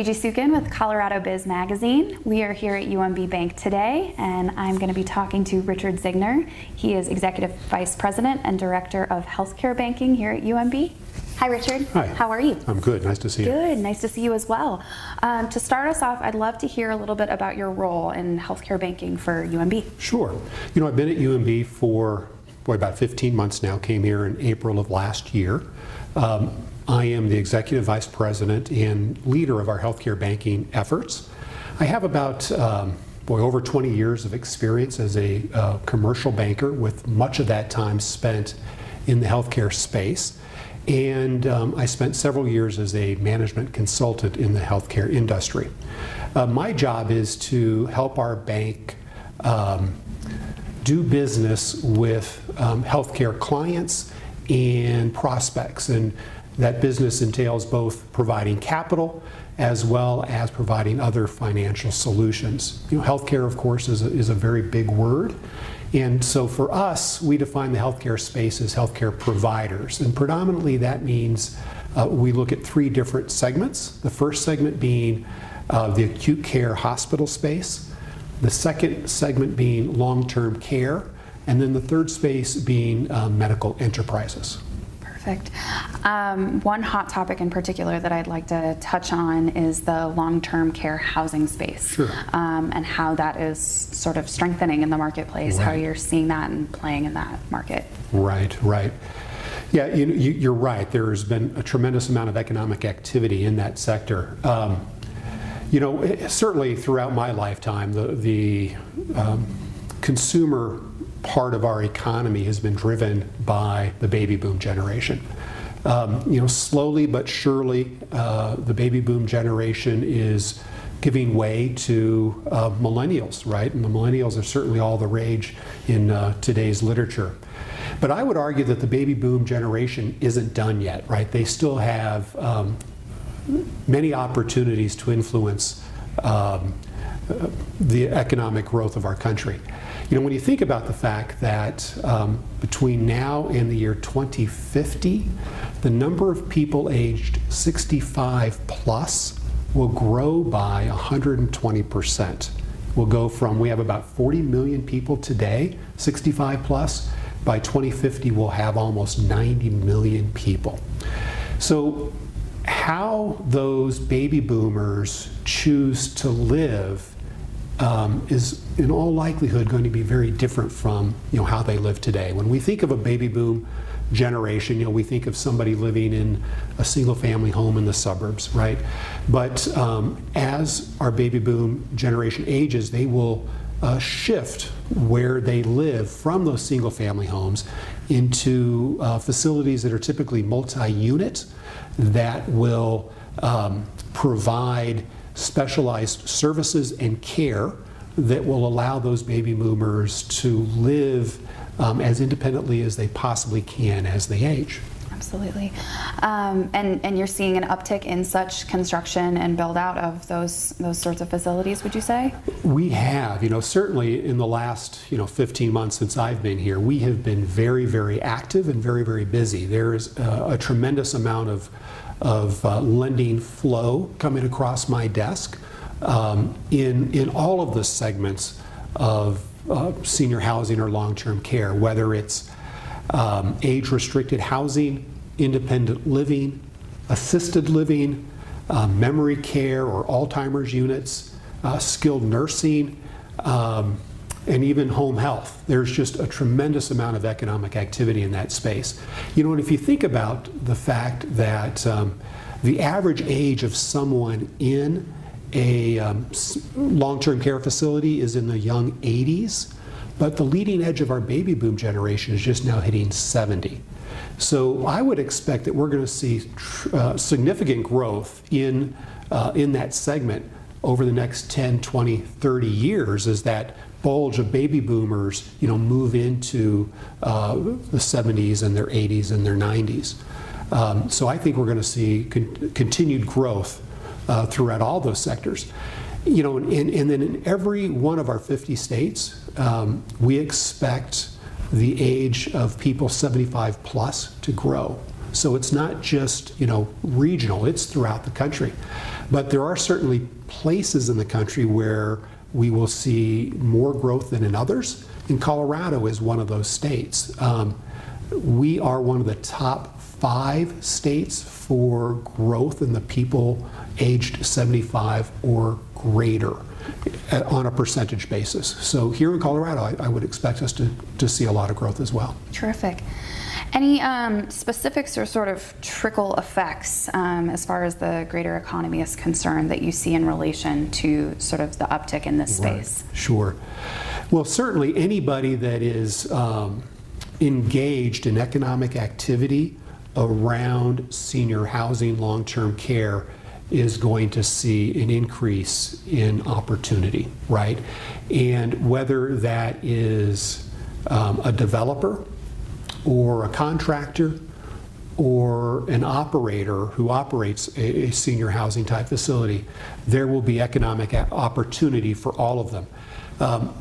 Gigi Sukin with Colorado Biz Magazine. We are here at UMB Bank today, and I'm going to be talking to Richard Ziegner. He is Executive Vice President and Director of Healthcare Banking here at UMB. Hi, Richard. Hi. How are you? I'm good. Nice to see you. Good. Nice to see you as well. To start us off, I'd love to hear a little bit about your role in healthcare banking for UMB. Sure. You know, I've been at UMB for about 15 months now. Came here in April of last year. I am the Executive Vice President and leader of our healthcare banking efforts. I have about over 20 years of experience as a commercial banker, with much of that time spent in the healthcare space. And I spent several years as a management consultant in the healthcare industry. My job is to help our bank do business with healthcare clients and prospects. And that business entails both providing capital as well as providing other financial solutions. You know, healthcare, of course, is a very big word. And so for us, we define the healthcare space as healthcare providers. And predominantly that means we look at three different segments. The first segment being the acute care hospital space. The second segment being long-term care. And then the third space being medical enterprises. Perfect. One hot topic in particular that I'd like to touch on is the long-term care housing space. Sure. And how that is sort of strengthening in the marketplace, Right. how you're seeing that and playing in that market. Right. Yeah, you're right. There has been a tremendous amount of economic activity in that sector. Certainly throughout my lifetime, the consumer part of our economy has been driven by the baby boom generation. Slowly but surely, the baby boom generation is giving way to millennials, right? And the millennials are certainly all the rage in today's literature. But I would argue that the baby boom generation isn't done yet, right? They still have many opportunities to influence the economic growth of our country. You know, when you think about the fact that between now and the year 2050, the number of people aged 65 plus will grow by 120%. We'll go from, we have about 40 million people today, 65 plus. By 2050, we'll have almost 90 million people. So how those baby boomers choose to live is in all likelihood going to be very different from how they live today. When we think of a baby boom generation, we think of somebody living in a single family home in the suburbs, right? But as our baby boom generation ages, they will shift where they live from those single family homes into facilities that are typically multi-unit that will provide specialized services and care that will allow those baby boomers to live as independently as they possibly can as they age. Absolutely. And you're seeing an uptick in such construction and build out of those sorts of facilities, would you say? We have, certainly in the last 15 months since I've been here, we have been very, very active and very, very busy. There's a tremendous amount of lending flow coming across my desk in all of the segments of senior housing or long-term care, whether it's age-restricted housing, independent living, assisted living, memory care or Alzheimer's units, skilled nursing, and even home health. There's just a tremendous amount of economic activity in that space. And if you think about the fact that the average age of someone in a long-term care facility is in the young 80s, but the leading edge of our baby boom generation is just now hitting 70. So I would expect that we're going to see significant growth in that segment over the next 10, 20, 30 years as that bulge of baby boomers, move into the 70s and their 80s and their 90s. So I think we're going to see continued growth throughout all those sectors. And then in every one of our 50 states, we expect the age of people 75 plus to grow. So it's not just regional, it's throughout the country. But there are certainly places in the country where we will see more growth than in others, and Colorado is one of those states. We are one of the top 5 states for growth in the people aged 75 or greater on a percentage basis. So here in Colorado, I would expect us to see a lot of growth as well. Terrific. Any specifics or sort of trickle effects as far as the greater economy is concerned that you see in relation to sort of the uptick in this space? Right. Sure. Well, certainly anybody that is engaged in economic activity around senior housing, long-term care is going to see an increase in opportunity, right? And whether that is a developer or a contractor or an operator who operates a senior housing type facility, there will be economic opportunity for all of them.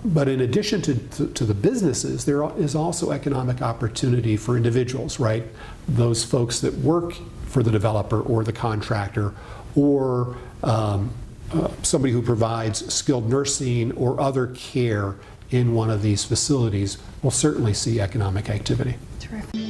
But in addition to the businesses, there is also economic opportunity for individuals, right? Those folks that work for the developer or the contractor, or somebody who provides skilled nursing or other care in one of these facilities will certainly see economic activity. Terrific.